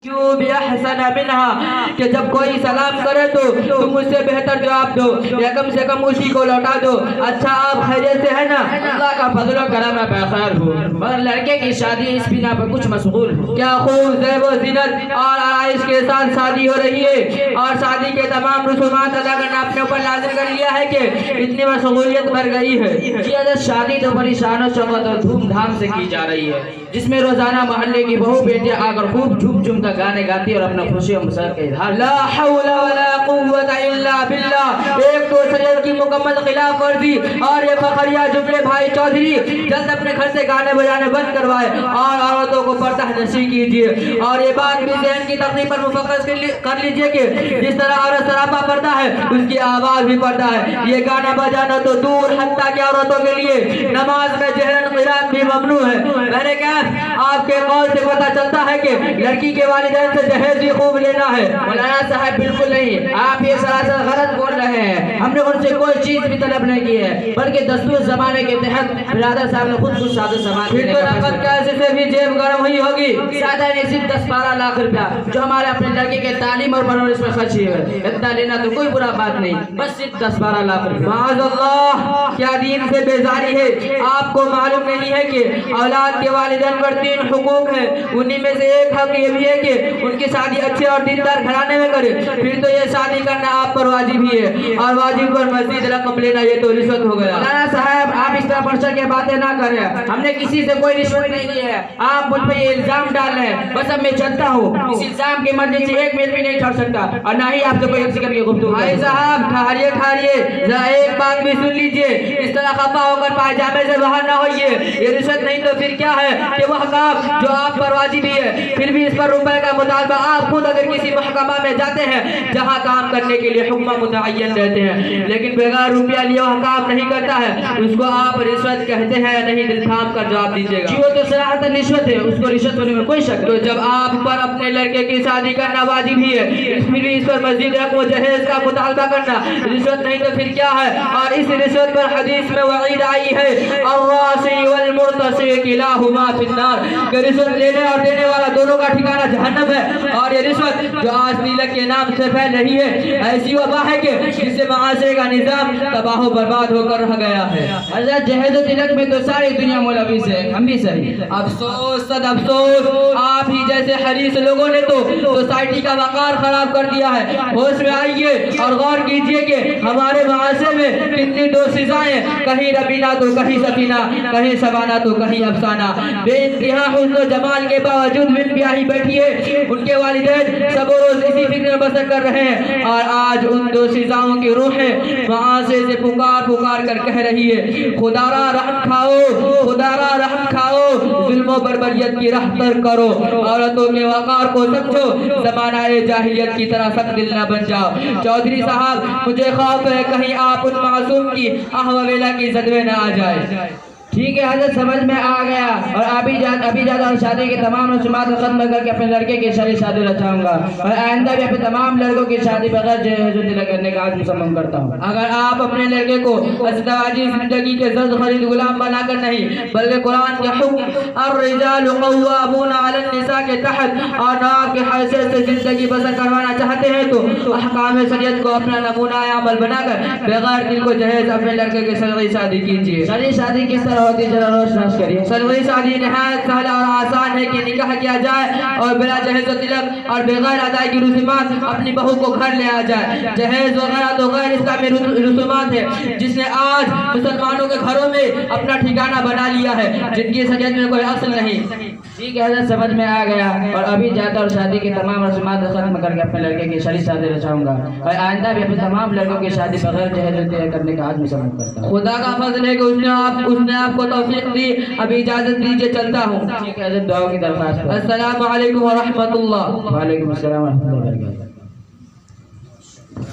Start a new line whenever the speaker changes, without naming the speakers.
بِأَحْسَنَ مِنْهَا کہ جب کوئی سلام کرے تو تم اس سے بہتر جواب دو یا کم سے کم اسی کو لوٹا دو. اچھا آپ خیریت سے ہے نا؟ اللہ کا فضل و کرم ہے بخیر ہوں، مگر لڑکے کی شادی اس بنا پر کچھ مشغول ہوں. کیا خوب زیب و زینت اور آرائش کے ساتھ شادی ہو رہی ہے اور شادی کے تمام رسومات ادا کرنا اپنے اوپر لازم کر لیا ہے کہ اتنی مشغولیت بڑھ گئی ہے. جی حضرت شادی تو بڑی شان و شوکت اور دھوم دھام سے کی جا رہی ہے، جس میں روزانہ محلے کی بہو بیٹیاں آ کر خوب جھوم جھوم کر گانے گاتی اور اپنا خوشی و مسرت کا اظہار. لا حول ولا قوت الا باللہ. ایک تو شریعت کی مکمل خلاف ورزی اور یہ فخریہ جملے بھائی چودھری جلد اپنے گھر سے گانے بجانے بند کروائے اور عورتوں کو پردہ نشی کیجیے. اور یہ بات بھی ذہن کی تقریب پر مفکر کر لیجیے کہ جس طرح عورت سراپا پردہ ہے اس کی آواز بھی پردہ ہے. یہ گانا بجانا تو دور، حتیٰ کہ عورتوں کے لیے نماز میں جہرن قرات بھی ممنوع ہے. میں نے کہا آپ کے قول سے پتہ چلتا ہے کہ لڑکی کے والدین سے جہیز بھی خوب لینا ہے. مولانا صاحب بالکل نہیں، آپ یہ سراسر غلط بول رہے ہیں. ہم نے ان سے کوئی چیز بھی طلب نہیں کی ہے، بلکہ دستور زمانے کے تحت برادر صاحب نے خود کچھ سادہ سامان. پھر تو رقم کیسے سے بھی جیب گرم ہوئی ہوگی. زیادہ نہیں، صرف 10-12 لاکھ روپیہ جو ہمارے اپنے لڑکے کے تعلیم اور پرورش میں خرچ ہے. اتنا لینا تو کوئی برا بات نہیں، بس صرف 10-12 لاکھ روپیہ. معاذ اللہ، کیا دین سے بیزاری ہے. آپ کو معلوم نہیں ہے کہ اولاد کے والدین پر 3 حقوق ہیں. انہی میں سے ایک حق یہ بھی ہے کہ ان کی شادی اچھے اور دیندار گھرانے میں کرے. پھر تو یہ شادی کرنا آپ پر واجب ہی ہے، اور واجب پر مزید رقم لینا یہ تو رشوت ہو گیا. مولانا صاحب آپ اس طرح پرچہ کے باتیں نہ کریں. ہم نے کسی سے کوئی رشوت نہیں لی ہے. آپ مجھ پہ یہ الزام ڈال رہے ہیں، بس اب میں چلتا ہوں. اس الزام کے مرضی سے 1 منٹ بھی نہیں ٹھہر سکتا اور نہ ہی آپ سے کوئی ذکر کی گفتگو. بھائی صاحب ٹھہریے ذرا ایک بات بھی سن لیجئے. اس طرح خفا ہو کر پائجامے سے باہر نہ ہوئیے. یہ رشوت نہیں تو پھر کیا ہے کہ وہ حقاب جو آپ پر واجب ہی ہے، پھر بھی اس پر روپے کا مطالبہ. آپ خود اگر کسی محکمہ میں جاتے ہیں جہاں کام کرنے کے لیے حکم متعین رہتے ہیں، لیکن بغیر روپیہ لیے وہ کام نہیں کرتا ہے، اس کو آپ رشوت کہتے ہیں. نہیں، دل تھام کر جواب دیجیے گا. جی وہ تو صراحتاً رشوت ہے، اس کو رشوت ہونے میں کوئی شک. تو جب آپ پر اپنے لڑکے کی شادی کرنا واجب ہی ہے، پھر بھی اس پر مزید رقم و جہیز کا مطالبہ کرنا رشوت نہیں تو پھر کیا ہے. اور اس رشوت پر حدیث میں وعید آئی ہے، الراسی والمرتسی کلاہما فی النار، کہ رشوت لینے اور دینے والا دونوں کا ٹھکانہ جہنم ہے. اور یہ رشوت جو آج تلک کے نام سے پھیل رہی ہے ایسی وبا ہے کہ جس سے معاشرے کا نظام تباہ و برباد ہو کر رہ گیا ہے. حضرت جہیز و تلک میں تو ساری دنیا ملوث ہے، ہم بھی صحیح. افسوس صد افسوس، آپ ہی جیسے حریص لوگوں نے تو سوسائٹی کا وقار خراب کر دیا ہے. ہوش میں آئیے اور غور کیجئے کہ ہمارے معاشرے میں کتنی دوشیزائیں، کہیں ربینہ تو کہیں سفینہ، کہیں شبانہ تو کہیں افسانہ. بے انتہا حسن و جمال کے باوجود بن بیاہی بیٹھی ہے، ان کے والدین سب روز اسی فکر میں بسر کر رہے ہیں. اور آج ان دوشیزاؤں کی روحیں معاشرے سے پکار پکار کر کہہ رہی ہے، خدا را رحم کھاؤ، خدا را رحم کھاؤ، ظلم و بربریت کی راہ ترک کرو، عورتوں کے وقار کو سمجھو، زمانہ جاہلیت کی طرح سخت دل نہ بن جاؤ. چودھری صاحب مجھے خوف ہے کہیں آپ ان معصوم کی آہ و ویلا کی زد میں نہ آ جائے. ٹھیک ہے حضرت، سمجھ میں آ گیا. اور ابھی جاتا اور شادی کے تمام رسومات ختم کر کے اپنے لڑکے کی شادی رچاؤں گا، اور آئندہ بھی اپنے تمام لڑکوں کی شادی بغیر جہیز و تلک کرنے کا آج مصمم کرتا ہوں. اگر آپ اپنے لڑکے کو ازدواجی زندگی کے زرد خرید غلام بنا کر نہیں، بلکہ قرآن کے حکم الرجال قوامون علی النساء کے تحت اور ناب کے حیثیت سے زندگی بسر کروانا چاہتے ہیں تو احکام شریعت کو اپنا نمونہ عمل بنا کر بغیر دل کو جہیز اپنے لڑکے کی شرعی شادی کیجیے. شرعی شادی کس طرح ہوتی ہے ذرا روشناس کریے. شرعی شادی نہایت سہل اور آسان ہے کہ نکاح کیا جائے اور بلا جہیز و تلک اور بغیر ادائیگی رسومات اپنی بہو کو گھر لے آ جائے. جہیز وغیرہ تو غیر اسلامی رسومات ہے جس نے آج مسلمانوں کے گھروں میں اپنا ٹھکانہ بنا لیا ہے، جن کی شریعت میں کوئی اصل نہیں. ٹھیک ہے حضرت، سمجھ میں آ گیا. اور ابھی جاتا اور شادی کی تمام رسومات ختم کر کے اپنے لڑکے کی شرعی شادی رچاؤں گا، اور آئندہ بھی اپنے تمام لڑکوں کی شادی بغیر جہیز و تلک کرنے کا آج مصمم کرتا ہوں. خدا کا فضل ہے کہ اس نے آپ کو توفیق دی. ابھی اجازت دیجیے، چلتا ہوں. ٹھیک ہے حضرت، دعاؤں کی درخواست. السلام علیکم ورحمۃ اللہ. وعلیکم السلام ورحمۃ اللہ وبرکاتہ.